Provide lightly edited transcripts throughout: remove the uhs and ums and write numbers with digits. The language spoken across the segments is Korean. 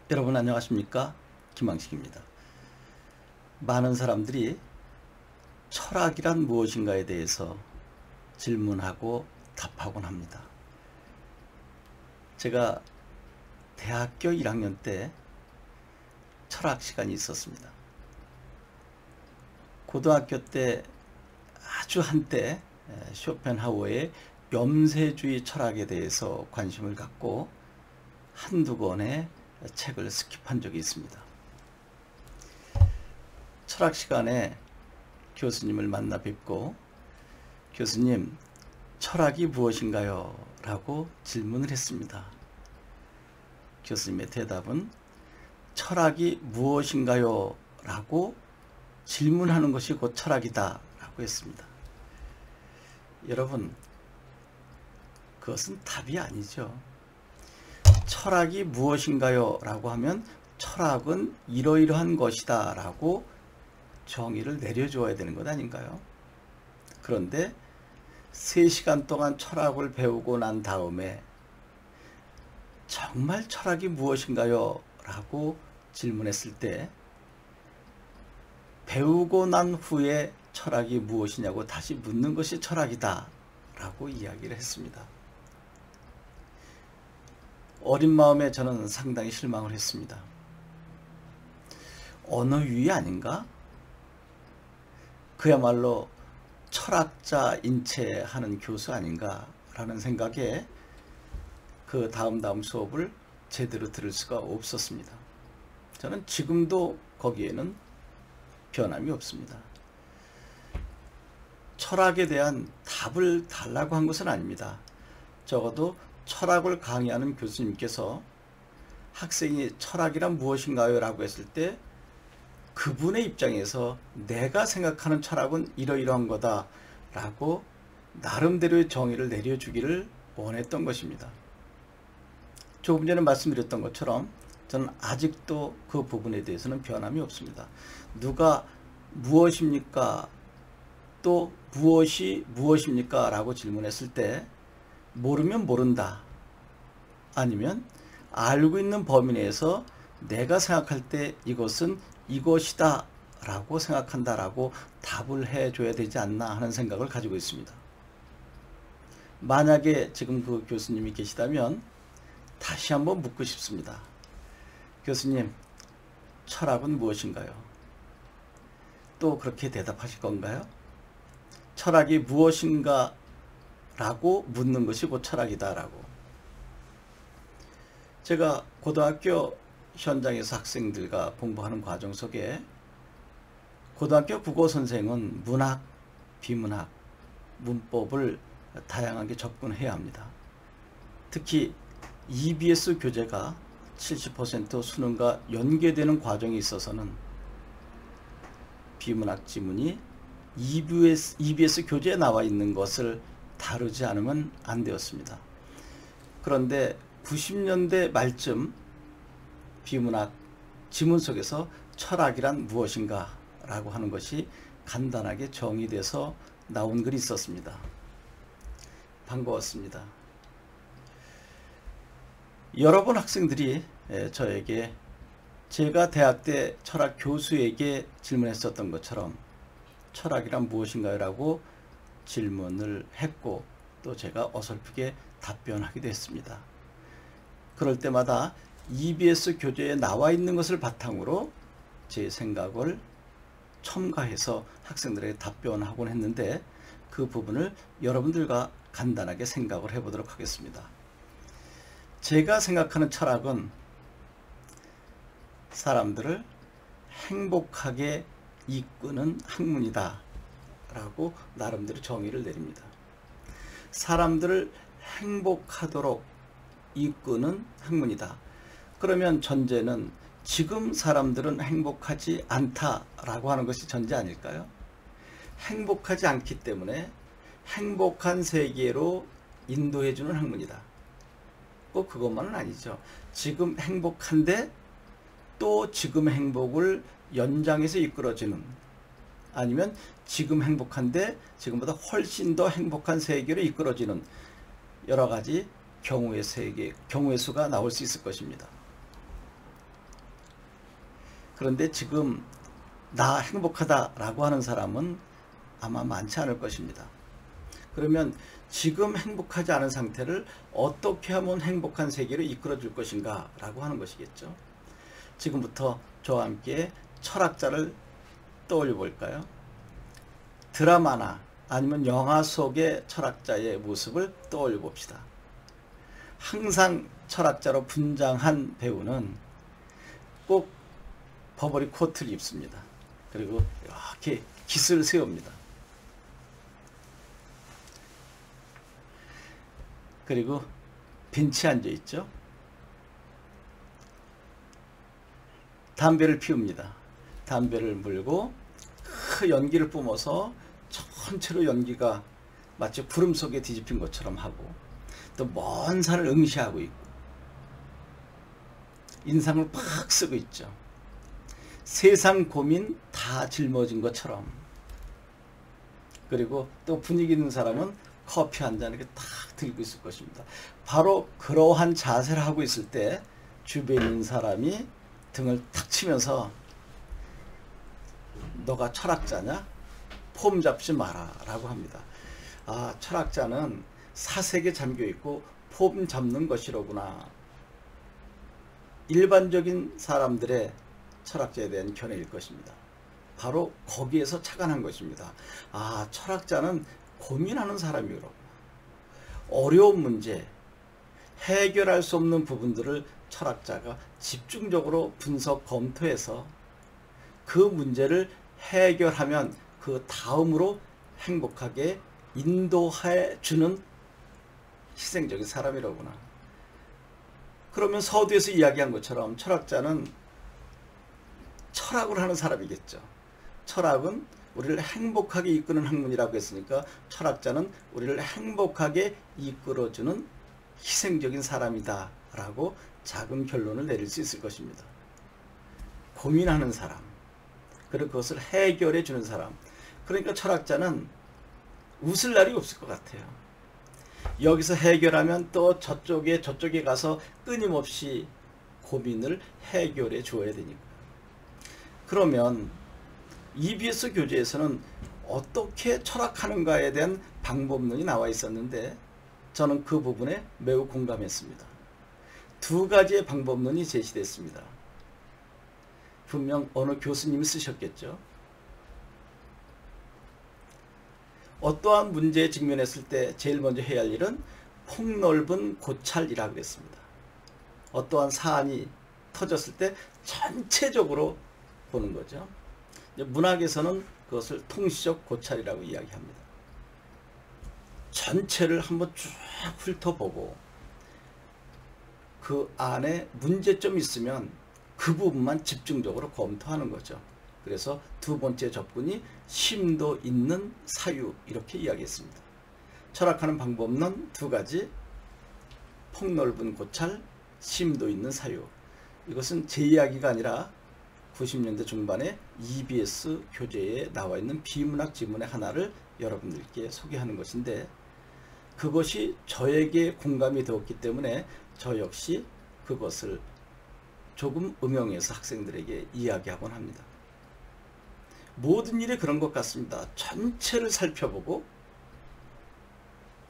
여러분 안녕하십니까? 김항식입니다. 많은 사람들이 철학이란 무엇인가에 대해서 질문하고 답하곤 합니다. 제가 대학교 1학년 때 철학 시간이 있었습니다. 고등학교 때 아주 한때 쇼펜하우어의 염세주의 철학에 대해서 관심을 갖고 한두 권의 책을 스킵한 적이 있습니다. 철학 시간에 교수님을 만나 뵙고 교수님, 철학이 무엇인가요? 라고 질문을 했습니다. 교수님의 대답은 철학이 무엇인가요? 라고 질문하는 것이 곧 철학이다 라고 했습니다. 여러분, 그것은 답이 아니죠. 철학이 무엇인가요? 라고 하면 철학은 이러이러한 것이다 라고 정의를 내려줘야 되는 것 아닌가요? 그런데 3시간 동안 철학을 배우고 난 다음에 정말 철학이 무엇인가요? 라고 질문했을 때 배우고 난 후에 철학이 무엇이냐고 다시 묻는 것이 철학이다 라고 이야기를 했습니다. 어린 마음에 저는 상당히 실망을 했습니다. 언어유희 아닌가? 그야말로 철학자 인체하는 교수 아닌가 라는 생각에 그 다음 수업을 제대로 들을 수가 없었습니다. 저는 지금도 거기에는 변함이 없습니다. 철학에 대한 답을 달라고 한 것은 아닙니다. 적어도 철학을 강의하는 교수님께서 학생이 철학이란 무엇인가요? 라고 했을 때 그분의 입장에서 내가 생각하는 철학은 이러이러한 거다 라고 나름대로의 정의를 내려주기를 원했던 것입니다. 조금 전에 말씀드렸던 것처럼 저는 아직도 그 부분에 대해서는 변함이 없습니다. 누가 무엇입니까? 또 무엇이 무엇입니까? 라고 질문했을 때 모르면 모른다. 아니면 알고 있는 범위 내에서 내가 생각할 때 이것은 이것이다 라고 생각한다 라고 답을 해줘야 되지 않나 하는 생각을 가지고 있습니다. 만약에 지금 그 교수님이 계시다면 다시 한번 묻고 싶습니다. 교수님, 철학은 무엇인가요? 또 그렇게 대답하실 건가요? 철학이 무엇인가 라고 묻는 것이 곧 철학이다 라고. 제가 고등학교 현장에서 학생들과 공부하는 과정 속에 고등학교 국어 선생은 문학, 비문학, 문법을 다양하게 접근해야 합니다. 특히 EBS 교재가 70% 수능과 연계되는 과정이 있어서는 비문학 지문이 EBS 교재에 나와 있는 것을 다루지 않으면 안 되었습니다. 그런데 90년대 말쯤 비문학 지문 속에서 철학이란 무엇인가 라고 하는 것이 간단하게 정의돼서 나온 글이 있었습니다. 반가웠습니다. 여러 번 학생들이 저에게 제가 대학 때 철학 교수에게 질문했었던 것처럼 철학이란 무엇인가요? 라고 질문을 했고 또 제가 어설프게 답변하기도 했습니다. 그럴 때마다 EBS 교재에 나와 있는 것을 바탕으로 제 생각을 첨가해서 학생들에게 답변하곤 했는데 그 부분을 여러분들과 간단하게 생각을 해보도록 하겠습니다. 제가 생각하는 철학은 사람들을 행복하게 이끄는 학문이다 라고 나름대로 정의를 내립니다. 사람들을 행복하도록 이끄는 학문이다. 그러면 전제는 지금 사람들은 행복하지 않다라고 하는 것이 전제 아닐까요? 행복하지 않기 때문에 행복한 세계로 인도해주는 학문이다. 꼭 그것만은 아니죠. 지금 행복한데 또 지금 행복을 연장해서 이끌어주는, 아니면 지금 행복한데 지금보다 훨씬 더 행복한 세계로 이끌어지는 여러 가지 경우의 수가 나올 수 있을 것입니다. 그런데 지금 나 행복하다라고 하는 사람은 아마 많지 않을 것입니다. 그러면 지금 행복하지 않은 상태를 어떻게 하면 행복한 세계로 이끌어 줄 것인가 라고 하는 것이겠죠. 지금부터 저와 함께 철학자를 떠올려 볼까요? 드라마나 아니면 영화 속의 철학자의 모습을 떠올려 봅시다. 항상 철학자로 분장한 배우는 꼭 버버리 코트를 입습니다. 그리고 이렇게 깃을 세웁니다. 그리고 벤치에 앉아 있죠. 담배를 피웁니다. 담배를 물고 그 연기를 뿜어서 전체로 연기가 마치 구름 속에 뒤집힌 것처럼 하고 또 먼 산을 응시하고 있고 인상을 팍 쓰고 있죠. 세상 고민 다 짊어진 것처럼. 그리고 또 분위기 있는 사람은 커피 한 잔 이렇게 딱 들고 있을 것입니다. 바로 그러한 자세를 하고 있을 때 주변에 있는 사람이 등을 탁 치면서 너가 철학자냐? 폼 잡지 마라 라고 합니다. 아, 철학자는 사색에 잠겨 있고 폼 잡는 것이로구나. 일반적인 사람들의 철학자에 대한 견해일 것입니다. 바로 거기에서 착안한 것입니다. 아, 철학자는 고민하는 사람이로구나. 어려운 문제, 해결할 수 없는 부분들을 철학자가 집중적으로 분석 검토해서 그 문제를 해결하면 그 다음으로 행복하게 인도해 주는 희생적인 사람이로구나. 그러면 서두에서 이야기한 것처럼 철학자는 철학을 하는 사람이겠죠. 철학은 우리를 행복하게 이끄는 학문이라고 했으니까 철학자는 우리를 행복하게 이끌어주는 희생적인 사람이다 라고 작은 결론을 내릴 수 있을 것입니다. 고민하는 사람, 그리고 그것을 해결해 주는 사람. 그러니까 철학자는 웃을 날이 없을 것 같아요. 여기서 해결하면 또 저쪽에 가서 끊임없이 고민을 해결해 줘야 되니까. 그러면 EBS 교재에서는 어떻게 철학하는가에 대한 방법론이 나와 있었는데 저는 그 부분에 매우 공감했습니다. 두 가지의 방법론이 제시됐습니다. 분명 어느 교수님이 쓰셨겠죠. 어떠한 문제에 직면했을 때 제일 먼저 해야 할 일은 폭넓은 고찰이라고 했습니다. 어떠한 사안이 터졌을 때 전체적으로 보는 거죠. 문학에서는 그것을 통시적 고찰이라고 이야기합니다. 전체를 한번 쭉 훑어보고 그 안에 문제점이 있으면 그 부분만 집중적으로 검토하는 거죠. 그래서 두 번째 접근이 심도 있는 사유, 이렇게 이야기했습니다. 철학하는 방법론 두 가지, 폭넓은 고찰, 심도 있는 사유. 이것은 제 이야기가 아니라 90년대 중반에 EBS 교재에 나와 있는 비문학 지문의 하나를 여러분들께 소개하는 것인데, 그것이 저에게 공감이 되었기 때문에 저 역시 그것을 조금 응용해서 학생들에게 이야기하곤 합니다. 모든 일이 그런 것 같습니다. 전체를 살펴보고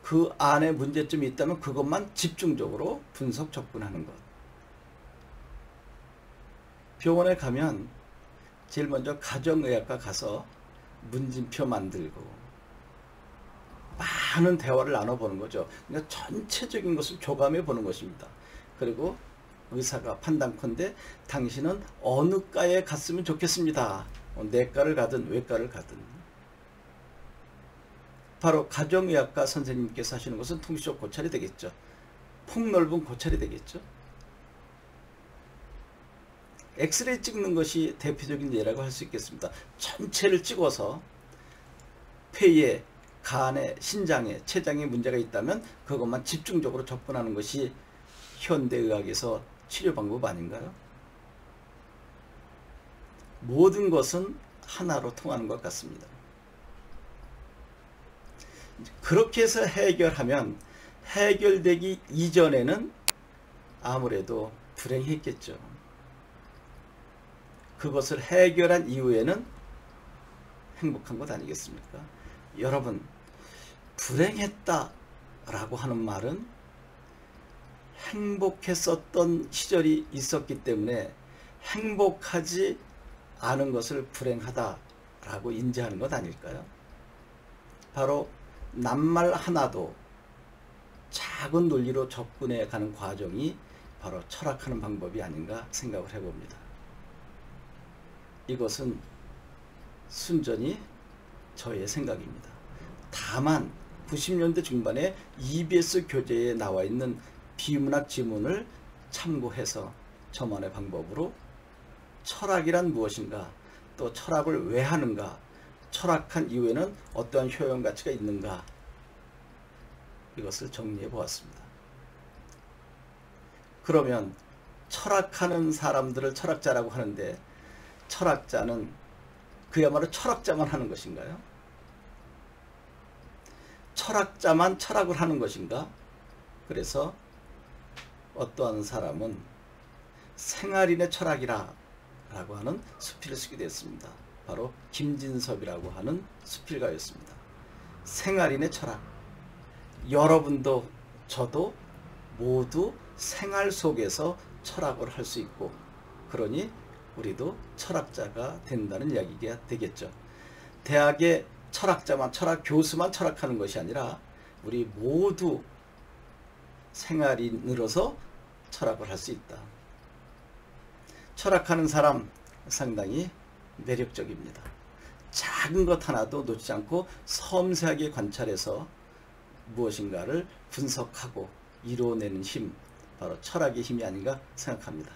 그 안에 문제점이 있다면 그것만 집중적으로 분석 접근하는 것. 병원에 가면 제일 먼저 가정의학과 가서 문진표 만들고 많은 대화를 나눠보는 거죠. 그러니까 전체적인 것을 교감해 보는 것입니다. 그리고 의사가 판단컨대 당신은 어느 과에 갔으면 좋겠습니다. 내과를 가든 외과를 가든. 바로 가정의학과 선생님께서 하시는 것은 통시적 고찰이 되겠죠. 폭넓은 고찰이 되겠죠. 엑스레이 찍는 것이 대표적인 예라고 할 수 있겠습니다. 전체를 찍어서 폐에, 간에, 신장에, 췌장에 문제가 있다면 그것만 집중적으로 접근하는 것이 현대의학에서 치료 방법 아닌가요? 모든 것은 하나로 통하는 것 같습니다. 그렇게 해서 해결하면 해결되기 이전에는 아무래도 불행했겠죠. 그것을 해결한 이후에는 행복한 것 아니겠습니까? 여러분, 불행했다 라고 하는 말은 행복했었던 시절이 있었기 때문에 행복하지 않은 것을 불행하다 라고 인지하는 것 아닐까요? 바로 낱말 하나도 작은 논리로 접근해 가는 과정이 바로 철학하는 방법이 아닌가 생각을 해봅니다. 이것은 순전히 저의 생각입니다. 다만 90년대 중반에 EBS 교재에 나와 있는 비문학 지문을 참고해서 저만의 방법으로 철학이란 무엇인가, 또 철학을 왜 하는가, 철학한 이후에는 어떠한 효용 가치가 있는가, 이것을 정리해 보았습니다. 그러면 철학하는 사람들을 철학자라고 하는데 철학자는 그야말로 철학자만 하는 것인가요? 철학자만 철학을 하는 것인가? 그래서 어떠한 사람은 생활인의 철학이라 라고 하는 수필을 쓰게 되었습니다. 바로 김진섭이라고 하는 수필가였습니다. 생활인의 철학. 여러분도 저도 모두 생활 속에서 철학을 할 수 있고, 그러니 우리도 철학자가 된다는 이야기가 되겠죠. 대학의 철학자만, 철학 교수만 철학하는 것이 아니라 우리 모두 생활인으로서 철학을 할 수 있다. 철학하는 사람 상당히 매력적입니다. 작은 것 하나도 놓치지 않고 섬세하게 관찰해서 무엇인가를 분석하고 이뤄내는 힘, 바로 철학의 힘이 아닌가 생각합니다.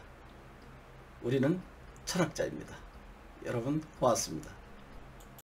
우리는 철학자입니다. 여러분 고맙습니다.